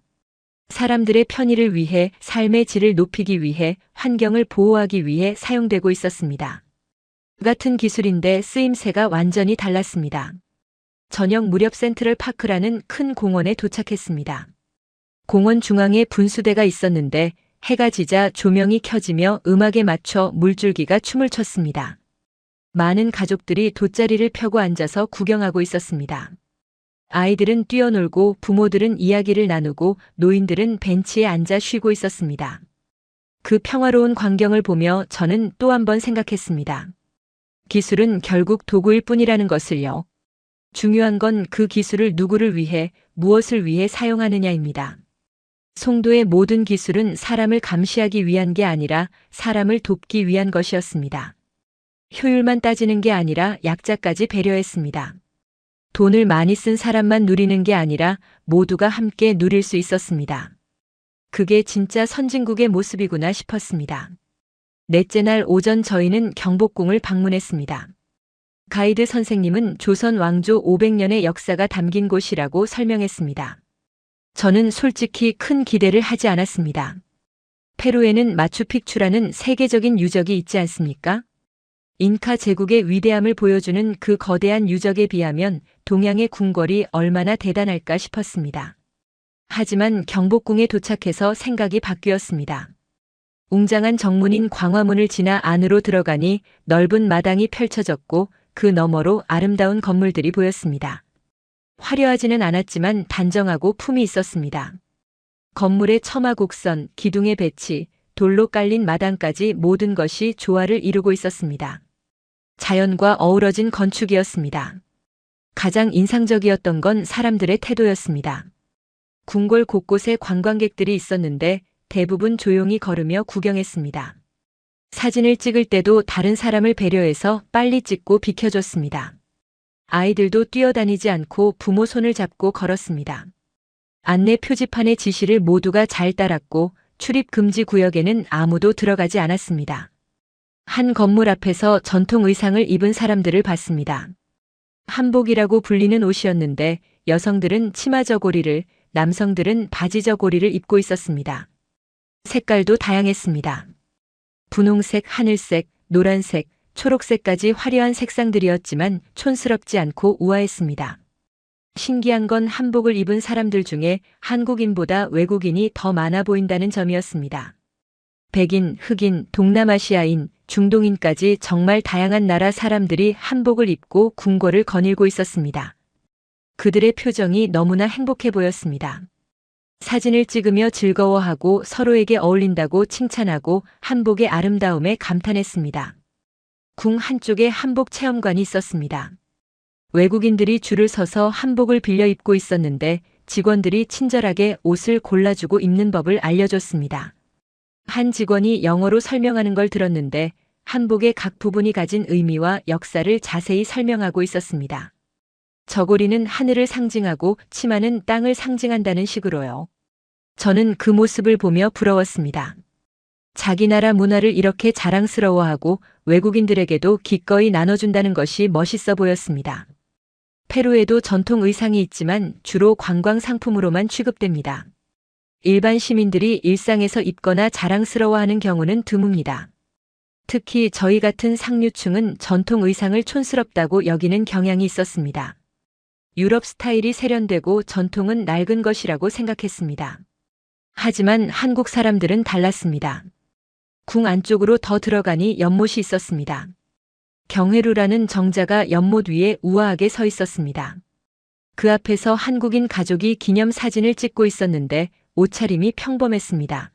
사람들의 편의를 위해, 삶의 질을 높이기 위해, 환경을 보호하기 위해 사용되고 있었습니다. 같은 기술인데 쓰임새가 완전히 달랐습니다. 저녁 무렵 센트럴 파크라는 큰 공원에 도착했습니다. 공원 중앙에 분수대가 있었는데 해가 지자 조명이 켜지며 음악에 맞춰 물줄기가 춤을 췄습니다. 많은 가족들이 돗자리를 펴고 앉아서 구경하고 있었습니다. 아이들은 뛰어놀고 부모들은 이야기를 나누고 노인들은 벤치에 앉아 쉬고 있었습니다. 그 평화로운 광경을 보며 저는 또 한 번 생각했습니다. 기술은 결국 도구일 뿐이라는 것을요. 중요한 건 그 기술을 누구를 위해, 무엇을 위해 사용하느냐입니다. 송도의 모든 기술은 사람을 감시하기 위한 게 아니라 사람을 돕기 위한 것이었습니다. 효율만 따지는 게 아니라 약자까지 배려했습니다. 돈을 많이 쓴 사람만 누리는 게 아니라 모두가 함께 누릴 수 있었습니다. 그게 진짜 선진국의 모습이구나 싶었습니다. 넷째 날 오전 저희는 경복궁을 방문했습니다. 가이드 선생님은 조선 왕조 500년의 역사가 담긴 곳이라고 설명했습니다. 저는 솔직히 큰 기대를 하지 않았습니다. 페루에는 마추픽추라는 세계적인 유적이 있지 않습니까? 잉카 제국의 위대함을 보여주는 그 거대한 유적에 비하면 동양의 궁궐이 얼마나 대단할까 싶었습니다. 하지만 경복궁에 도착해서 생각이 바뀌었습니다. 웅장한 정문인 광화문을 지나 안으로 들어가니 넓은 마당이 펼쳐졌고 그 너머로 아름다운 건물들이 보였습니다. 화려하지는 않았지만 단정하고 품이 있었습니다. 건물의 처마 곡선, 기둥의 배치, 돌로 깔린 마당까지 모든 것이 조화를 이루고 있었습니다. 자연과 어우러진 건축이었습니다. 가장 인상적이었던 건 사람들의 태도였습니다. 궁궐 곳곳에 관광객들이 있었는데 대부분 조용히 걸으며 구경했습니다. 사진을 찍을 때도 다른 사람을 배려해서 빨리 찍고 비켜줬습니다. 아이들도 뛰어다니지 않고 부모 손을 잡고 걸었습니다. 안내 표지판의 지시를 모두가 잘 따랐고 출입 금지 구역에는 아무도 들어가지 않았습니다. 한 건물 앞에서 전통 의상을 입은 사람들을 봤습니다. 한복이라고 불리는 옷이었는데 여성들은 치마 저고리를, 남성들은 바지 저고리를 입고 있었습니다. 색깔도 다양했습니다. 분홍색, 하늘색, 노란색, 초록색까지 화려한 색상들이었지만 촌스럽지 않고 우아했습니다. 신기한 건 한복을 입은 사람들 중에 한국인보다 외국인이 더 많아 보인다는 점이었습니다. 백인, 흑인, 동남아시아인, 중동인까지 정말 다양한 나라 사람들이 한복을 입고 궁궐을 거닐고 있었습니다. 그들의 표정이 너무나 행복해 보였습니다. 사진을 찍으며 즐거워하고 서로에게 어울린다고 칭찬하고 한복의 아름다움에 감탄했습니다. 궁 한쪽에 한복 체험관이 있었습니다. 외국인들이 줄을 서서 한복을 빌려 입고 있었는데 직원들이 친절하게 옷을 골라주고 입는 법을 알려줬습니다. 한 직원이 영어로 설명하는 걸 들었는데 한복의 각 부분이 가진 의미와 역사를 자세히 설명하고 있었습니다. 저고리는 하늘을 상징하고 치마는 땅을 상징한다는 식으로요. 저는 그 모습을 보며 부러웠습니다. 자기 나라 문화를 이렇게 자랑스러워하고 외국인들에게도 기꺼이 나눠준다는 것이 멋있어 보였습니다. 페루에도 전통 의상이 있지만 주로 관광 상품으로만 취급됩니다. 일반 시민들이 일상에서 입거나 자랑스러워하는 경우는 드뭅니다. 특히 저희 같은 상류층은 전통 의상을 촌스럽다고 여기는 경향이 있었습니다. 유럽 스타일이 세련되고 전통은 낡은 것이라고 생각했습니다. 하지만 한국 사람들은 달랐습니다. 궁 안쪽으로 더 들어가니 연못이 있었습니다. 경회루라는 정자가 연못 위에 우아하게 서 있었습니다. 그 앞에서 한국인 가족이 기념 사진을 찍고 있었는데 옷차림이 평범했습니다.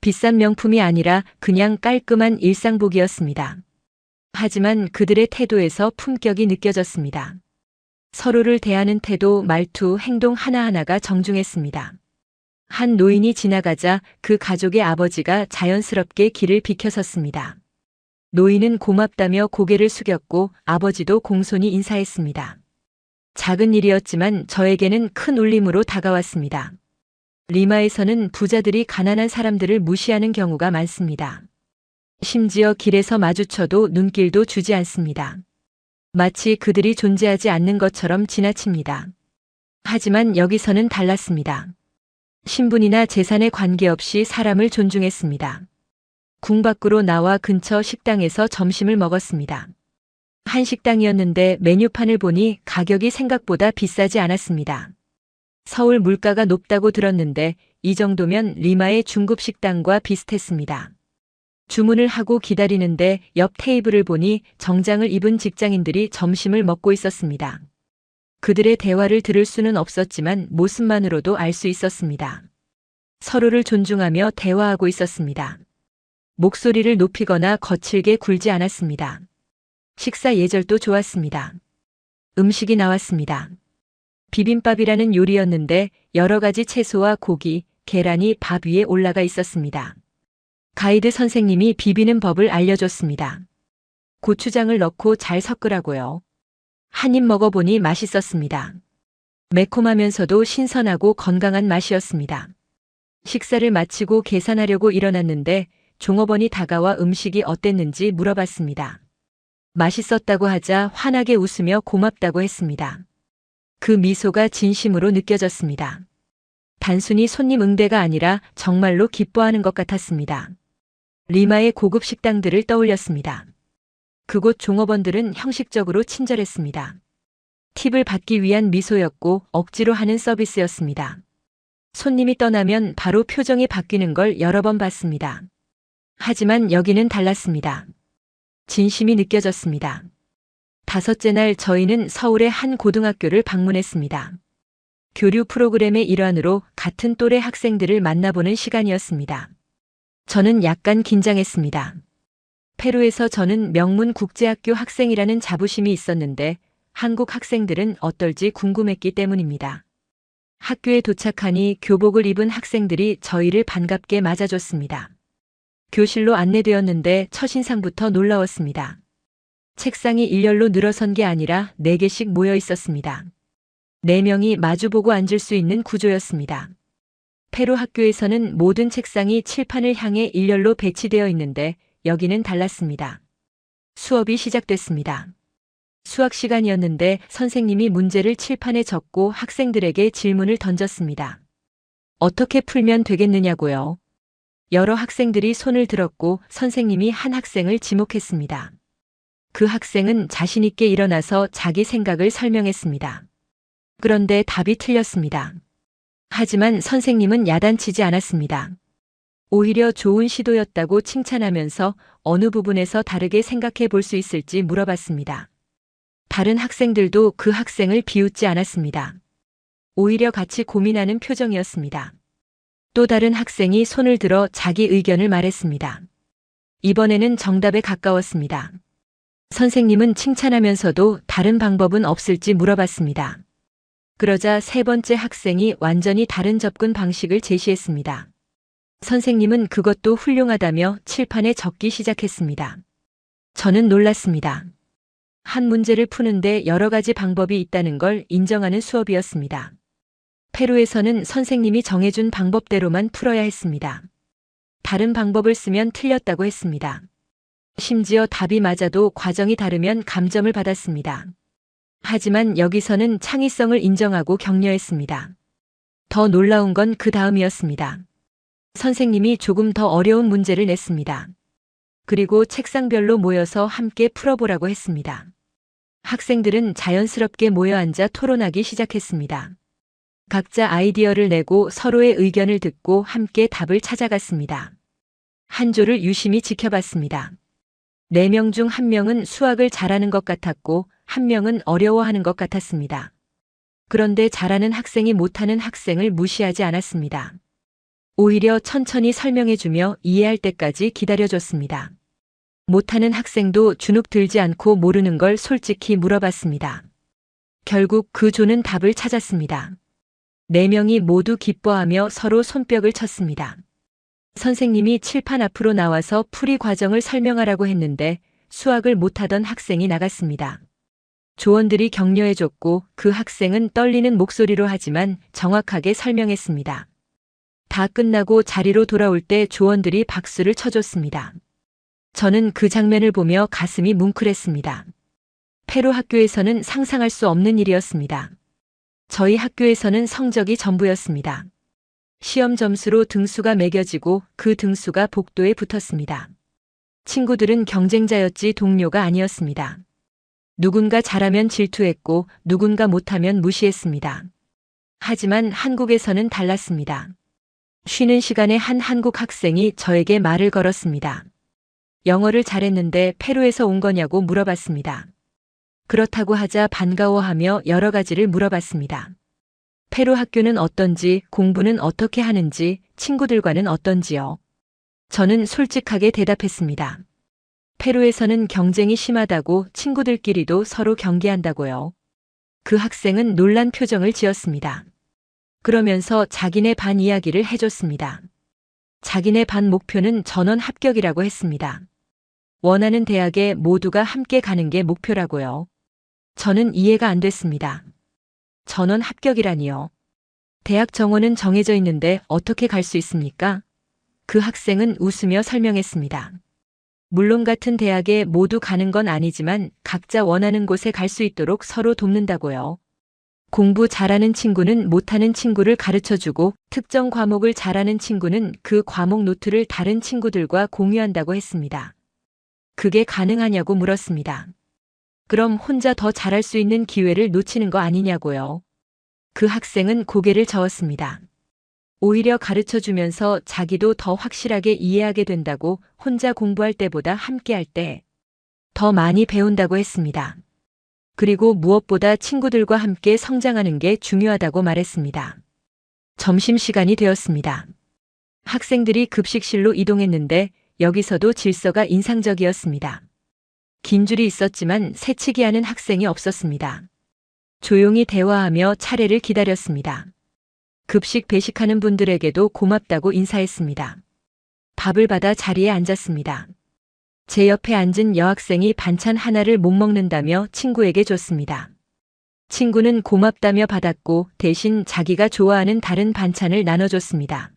비싼 명품이 아니라 그냥 깔끔한 일상복이었습니다. 하지만 그들의 태도에서 품격이 느껴졌습니다. 서로를 대하는 태도, 말투, 행동 하나하나가 정중했습니다. 한 노인이 지나가자 그 가족의 아버지가 자연스럽게 길을 비켜섰습니다. 노인은 고맙다며 고개를 숙였고 아버지도 공손히 인사했습니다. 작은 일이었지만 저에게는 큰 울림으로 다가왔습니다. 리마에서는 부자들이 가난한 사람들을 무시하는 경우가 많습니다. 심지어 길에서 마주쳐도 눈길도 주지 않습니다. 마치 그들이 존재하지 않는 것처럼 지나칩니다. 하지만 여기서는 달랐습니다. 신분이나 재산에 관계없이 사람을 존중했습니다. 궁 밖으로 나와 근처 식당에서 점심을 먹었습니다. 한식당이었는데 메뉴판을 보니 가격이 생각보다 비싸지 않았습니다. 서울 물가가 높다고 들었는데 이 정도면 리마의 중급 식당과 비슷했습니다. 주문을 하고 기다리는데 옆 테이블을 보니 정장을 입은 직장인들이 점심을 먹고 있었습니다. 그들의 대화를 들을 수는 없었지만 모습만으로도 알 수 있었습니다. 서로를 존중하며 대화하고 있었습니다. 목소리를 높이거나 거칠게 굴지 않았습니다. 식사 예절도 좋았습니다. 음식이 나왔습니다. 비빔밥이라는 요리였는데 여러 가지 채소와 고기, 계란이 밥 위에 올라가 있었습니다. 가이드 선생님이 비비는 법을 알려줬습니다. 고추장을 넣고 잘 섞으라고요. 한 입 먹어보니 맛있었습니다. 매콤하면서도 신선하고 건강한 맛이었습니다. 식사를 마치고 계산하려고 일어났는데 종업원이 다가와 음식이 어땠는지 물어봤습니다. 맛있었다고 하자 환하게 웃으며 고맙다고 했습니다. 그 미소가 진심으로 느껴졌습니다. 단순히 손님 응대가 아니라 정말로 기뻐하는 것 같았습니다. 리마의 고급 식당들을 떠올렸습니다. 그곳 종업원들은 형식적으로 친절했습니다. 팁을 받기 위한 미소였고 억지로 하는 서비스였습니다. 손님이 떠나면 바로 표정이 바뀌는 걸 여러 번 봤습니다. 하지만 여기는 달랐습니다. 진심이 느껴졌습니다. 다섯째 날 저희는 서울의 한 고등학교를 방문했습니다. 교류 프로그램의 일환으로 같은 또래 학생들을 만나보는 시간이었습니다. 저는 약간 긴장했습니다. 페루에서 저는 명문 국제학교 학생이라는 자부심이 있었는데 한국 학생들은 어떨지 궁금했기 때문입니다. 학교에 도착하니 교복을 입은 학생들이 저희를 반갑게 맞아줬습니다. 교실로 안내되었는데 첫인상부터 놀라웠습니다. 책상이 일렬로 늘어선 게 아니라 4개씩 모여 있었습니다. 4명이 마주보고 앉을 수 있는 구조였습니다. 페루 학교에서는 모든 책상이 칠판을 향해 일렬로 배치되어 있는데 여기는 달랐습니다. 수업이 시작됐습니다. 수학 시간이었는데 선생님이 문제를 칠판에 적고 학생들에게 질문을 던졌습니다. 어떻게 풀면 되겠느냐고요. 여러 학생들이 손을 들었고 선생님이 한 학생을 지목했습니다. 그 학생은 자신 있게 일어나서 자기 생각을 설명했습니다. 그런데 답이 틀렸습니다. 하지만 선생님은 야단치지 않았습니다. 오히려 좋은 시도였다고 칭찬하면서 어느 부분에서 다르게 생각해 볼 수 있을지 물어봤습니다. 다른 학생들도 그 학생을 비웃지 않았습니다. 오히려 같이 고민하는 표정이었습니다. 또 다른 학생이 손을 들어 자기 의견을 말했습니다. 이번에는 정답에 가까웠습니다. 선생님은 칭찬하면서도 다른 방법은 없을지 물어봤습니다. 그러자 세 번째 학생이 완전히 다른 접근 방식을 제시했습니다. 선생님은 그것도 훌륭하다며 칠판에 적기 시작했습니다. 저는 놀랐습니다. 한 문제를 푸는데 여러 가지 방법이 있다는 걸 인정하는 수업이었습니다. 페루에서는 선생님이 정해준 방법대로만 풀어야 했습니다. 다른 방법을 쓰면 틀렸다고 했습니다. 심지어 답이 맞아도 과정이 다르면 감점을 받았습니다. 하지만 여기서는 창의성을 인정하고 격려했습니다. 더 놀라운 건 그 다음이었습니다. 선생님이 조금 더 어려운 문제를 냈습니다. 그리고 책상별로 모여서 함께 풀어보라고 했습니다. 학생들은 자연스럽게 모여 앉아 토론하기 시작했습니다. 각자 아이디어를 내고 서로의 의견을 듣고 함께 답을 찾아갔습니다. 한 조를 유심히 지켜봤습니다. 4명 중 1명은 수학을 잘하는 것 같았고 1명은 어려워하는 것 같았습니다. 그런데 잘하는 학생이 못하는 학생을 무시하지 않았습니다. 오히려 천천히 설명해주며 이해할 때까지 기다려줬습니다. 못하는 학생도 주눅 들지 않고 모르는 걸 솔직히 물어봤습니다. 결국 그 조는 답을 찾았습니다. 4명이 모두 기뻐하며 서로 손뼉을 쳤습니다. 선생님이 칠판 앞으로 나와서 풀이 과정을 설명하라고 했는데 수학을 못하던 학생이 나갔습니다. 조원들이 격려해줬고 그 학생은 떨리는 목소리로 하지만 정확하게 설명했습니다. 다 끝나고 자리로 돌아올 때 조원들이 박수를 쳐줬습니다. 저는 그 장면을 보며 가슴이 뭉클했습니다. 페루 학교에서는 상상할 수 없는 일이었습니다. 저희 학교에서는 성적이 전부였습니다. 시험 점수로 등수가 매겨지고 그 등수가 복도에 붙었습니다. 친구들은 경쟁자였지 동료가 아니었습니다. 누군가 잘하면 질투했고 누군가 못하면 무시했습니다. 하지만 한국에서는 달랐습니다. 쉬는 시간에 한 한국 학생이 저에게 말을 걸었습니다. 영어를 잘했는데 페루에서 온 거냐고 물어봤습니다. 그렇다고 하자 반가워하며 여러 가지를 물어봤습니다. 페루 학교는 어떤지, 공부는 어떻게 하는지, 친구들과는 어떤지요. 저는 솔직하게 대답했습니다. 페루에서는 경쟁이 심하다고 친구들끼리도 서로 경계한다고요. 그 학생은 놀란 표정을 지었습니다. 그러면서 자기네 반 이야기를 해줬습니다. 자기네 반 목표는 전원 합격이라고 했습니다. 원하는 대학에 모두가 함께 가는 게 목표라고요. 저는 이해가 안 됐습니다. 전원 합격이라니요. 대학 정원은 정해져 있는데 어떻게 갈 수 있습니까? 그 학생은 웃으며 설명했습니다. 물론 같은 대학에 모두 가는 건 아니지만 각자 원하는 곳에 갈 수 있도록 서로 돕는다고요. 공부 잘하는 친구는 못하는 친구를 가르쳐주고 특정 과목을 잘하는 친구는 그 과목 노트를 다른 친구들과 공유한다고 했습니다. 그게 가능하냐고 물었습니다. 그럼 혼자 더 잘할 수 있는 기회를 놓치는 거 아니냐고요. 그 학생은 고개를 저었습니다. 오히려 가르쳐주면서 자기도 더 확실하게 이해하게 된다고 혼자 공부할 때보다 함께 할 때 더 많이 배운다고 했습니다. 그리고 무엇보다 친구들과 함께 성장하는 게 중요하다고 말했습니다. 점심시간이 되었습니다. 학생들이 급식실로 이동했는데 여기서도 질서가 인상적이었습니다. 긴 줄이 있었지만 새치기 하는 학생이 없었습니다. 조용히 대화하며 차례를 기다렸습니다. 급식 배식하는 분들에게도 고맙다고 인사했습니다. 밥을 받아 자리에 앉았습니다. 제 옆에 앉은 여학생이 반찬 하나를 못 먹는다며 친구에게 줬습니다. 친구는 고맙다며 받았고 대신 자기가 좋아하는 다른 반찬을 나눠줬습니다.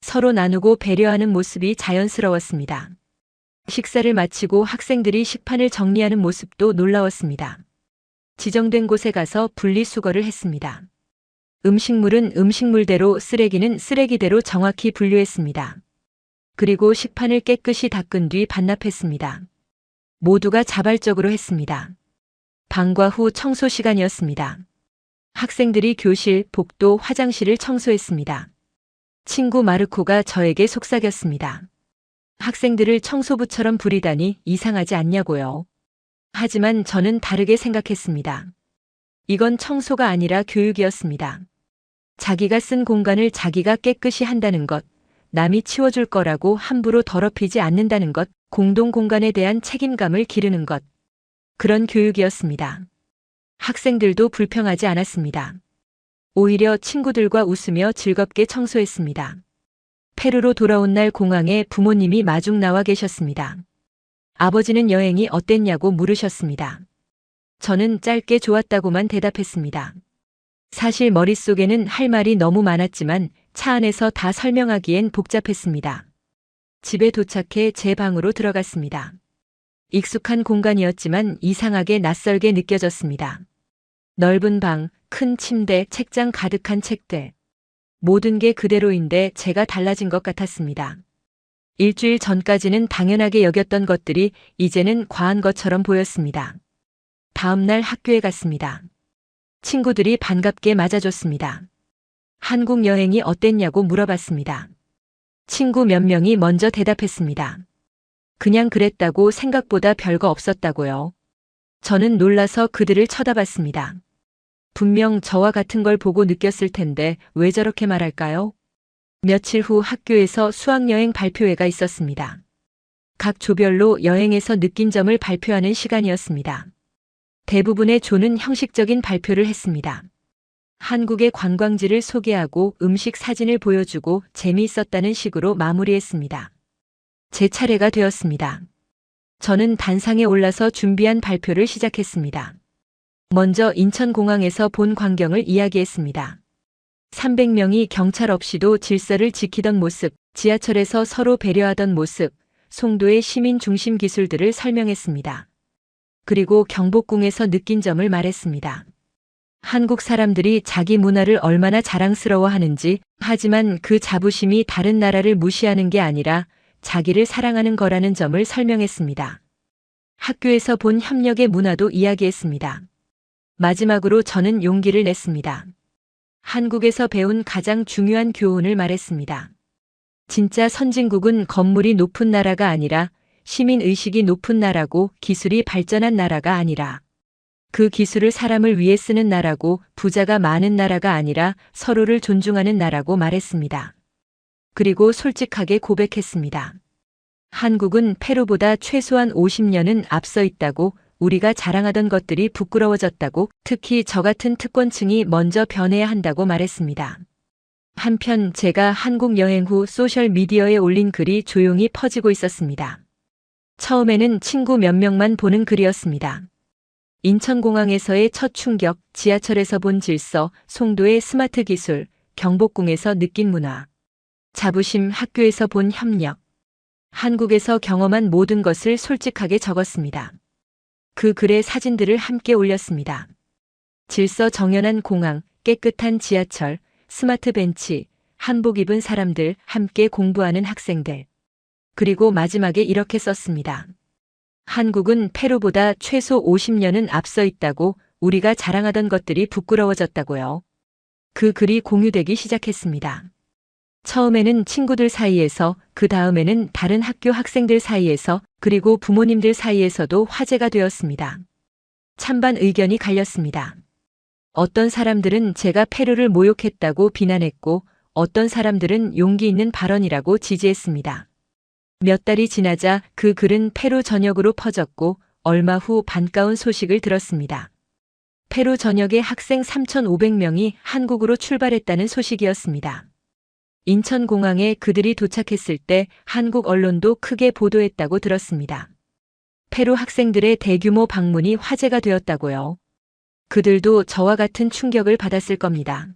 서로 나누고 배려하는 모습이 자연스러웠습니다. 식사를 마치고 학생들이 식판을 정리하는 모습도 놀라웠습니다. 지정된 곳에 가서 분리수거를 했습니다. 음식물은 음식물대로, 쓰레기는 쓰레기대로 정확히 분류했습니다. 그리고 식판을 깨끗이 닦은 뒤 반납했습니다. 모두가 자발적으로 했습니다. 방과 후 청소 시간이었습니다. 학생들이 교실, 복도, 화장실을 청소했습니다. 친구 마르코가 저에게 속삭였습니다. 학생들을 청소부처럼 부리다니 이상하지 않냐고요. 하지만 저는 다르게 생각했습니다. 이건 청소가 아니라 교육이었습니다. 자기가 쓴 공간을 자기가 깨끗이 한다는 것, 남이 치워줄 거라고 함부로 더럽히지 않는다는 것, 공동 공간에 대한 책임감을 기르는 것. 그런 교육이었습니다. 학생들도 불평하지 않았습니다. 오히려 친구들과 웃으며 즐겁게 청소했습니다. 페루로 돌아온 날 공항에 부모님이 마중 나와 계셨습니다. 아버지는 여행이 어땠냐고 물으셨습니다. 저는 짧게 좋았다고만 대답했습니다. 사실 머릿속에는 할 말이 너무 많았지만 차 안에서 다 설명하기엔 복잡했습니다. 집에 도착해 제 방으로 들어갔습니다. 익숙한 공간이었지만 이상하게 낯설게 느껴졌습니다. 넓은 방, 큰 침대, 책장 가득한 책들. 모든 게 그대로인데 제가 달라진 것 같았습니다. 일주일 전까지는 당연하게 여겼던 것들이 이제는 과한 것처럼 보였습니다. 다음 날 학교에 갔습니다. 친구들이 반갑게 맞아줬습니다. 한국 여행이 어땠냐고 물어봤습니다. 친구 몇 명이 먼저 대답했습니다. 그냥 그랬다고, 생각보다 별거 없었다고요. 저는 놀라서 그들을 쳐다봤습니다. 분명 저와 같은 걸 보고 느꼈을 텐데 왜 저렇게 말할까요? 며칠 후 학교에서 수학여행 발표회가 있었습니다. 각 조별로 여행에서 느낀 점을 발표하는 시간이었습니다. 대부분의 조는 형식적인 발표를 했습니다. 한국의 관광지를 소개하고 음식 사진을 보여주고 재미있었다는 식으로 마무리했습니다. 제 차례가 되었습니다. 저는 단상에 올라서 준비한 발표를 시작했습니다. 먼저 인천공항에서 본 광경을 이야기했습니다. 300명이 경찰 없이도 질서를 지키던 모습, 지하철에서 서로 배려하던 모습, 송도의 시민 중심 기술들을 설명했습니다. 그리고 경복궁에서 느낀 점을 말했습니다. 한국 사람들이 자기 문화를 얼마나 자랑스러워하는지, 하지만 그 자부심이 다른 나라를 무시하는 게 아니라 자기를 사랑하는 거라는 점을 설명했습니다. 학교에서 본 협력의 문화도 이야기했습니다. 마지막으로 저는 용기를 냈습니다. 한국에서 배운 가장 중요한 교훈을 말했습니다. 진짜 선진국은 건물이 높은 나라가 아니라 시민의식이 높은 나라고, 기술이 발전한 나라가 아니라 그 기술을 사람을 위해 쓰는 나라고, 부자가 많은 나라가 아니라 서로를 존중하는 나라고 말했습니다. 그리고 솔직하게 고백했습니다. 한국은 페루보다 최소한 50년은 앞서 있다고, 우리가 자랑하던 것들이 부끄러워졌다고, 특히 저 같은 특권층이 먼저 변해야 한다고 말했습니다. 한편 제가 한국 여행 후 소셜미디어에 올린 글이 조용히 퍼지고 있었습니다. 처음에는 친구 몇 명만 보는 글이었습니다. 인천공항에서의 첫 충격, 지하철에서 본 질서, 송도의 스마트 기술, 경복궁에서 느낀 문화, 자부심, 학교에서 본 협력, 한국에서 경험한 모든 것을 솔직하게 적었습니다. 그 글의 사진들을 함께 올렸습니다. 질서 정연한 공항, 깨끗한 지하철, 스마트 벤치, 한복 입은 사람들, 함께 공부하는 학생들. 그리고 마지막에 이렇게 썼습니다. 한국은 페루보다 최소 50년은 앞서 있다고, 우리가 자랑하던 것들이 부끄러워졌다고요. 그 글이 공유되기 시작했습니다. 처음에는 친구들 사이에서, 그 다음에는 다른 학교 학생들 사이에서, 그리고 부모님들 사이에서도 화제가 되었습니다. 찬반 의견이 갈렸습니다. 어떤 사람들은 제가 페루를 모욕했다고 비난했고, 어떤 사람들은 용기 있는 발언이라고 지지했습니다. 몇 달이 지나자 그 글은 페루 전역으로 퍼졌고, 얼마 후 반가운 소식을 들었습니다. 페루 전역의 학생 3,500명이 한국으로 출발했다는 소식이었습니다. 인천공항에 그들이 도착했을 때 한국 언론도 크게 보도했다고 들었습니다. 페루 학생들의 대규모 방문이 화제가 되었다고요. 그들도 저와 같은 충격을 받았을 겁니다.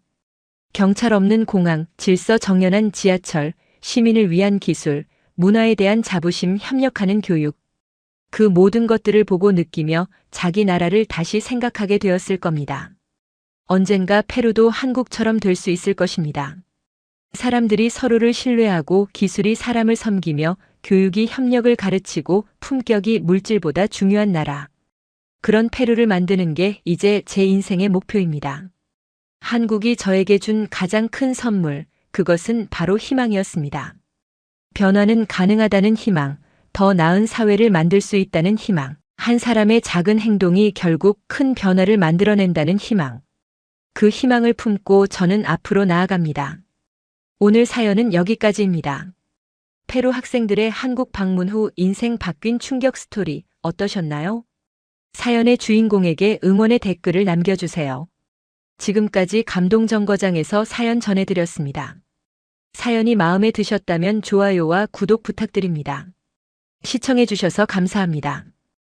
경찰 없는 공항, 질서 정연한 지하철, 시민을 위한 기술, 문화에 대한 자부심, 협력하는 교육. 그 모든 것들을 보고 느끼며 자기 나라를 다시 생각하게 되었을 겁니다. 언젠가 페루도 한국처럼 될 수 있을 것입니다. 사람들이 서로를 신뢰하고, 기술이 사람을 섬기며, 교육이 협력을 가르치고, 품격이 물질보다 중요한 나라. 그런 페루를 만드는 게 이제 제 인생의 목표입니다. 한국이 저에게 준 가장 큰 선물, 그것은 바로 희망이었습니다. 변화는 가능하다는 희망, 더 나은 사회를 만들 수 있다는 희망, 한 사람의 작은 행동이 결국 큰 변화를 만들어낸다는 희망. 그 희망을 품고 저는 앞으로 나아갑니다. 오늘 사연은 여기까지입니다. 페루 학생들의 한국 방문 후 인생 바뀐 충격 스토리 어떠셨나요? 사연의 주인공에게 응원의 댓글을 남겨주세요. 지금까지 감동정거장에서 사연 전해드렸습니다. 사연이 마음에 드셨다면 좋아요와 구독 부탁드립니다. 시청해주셔서 감사합니다.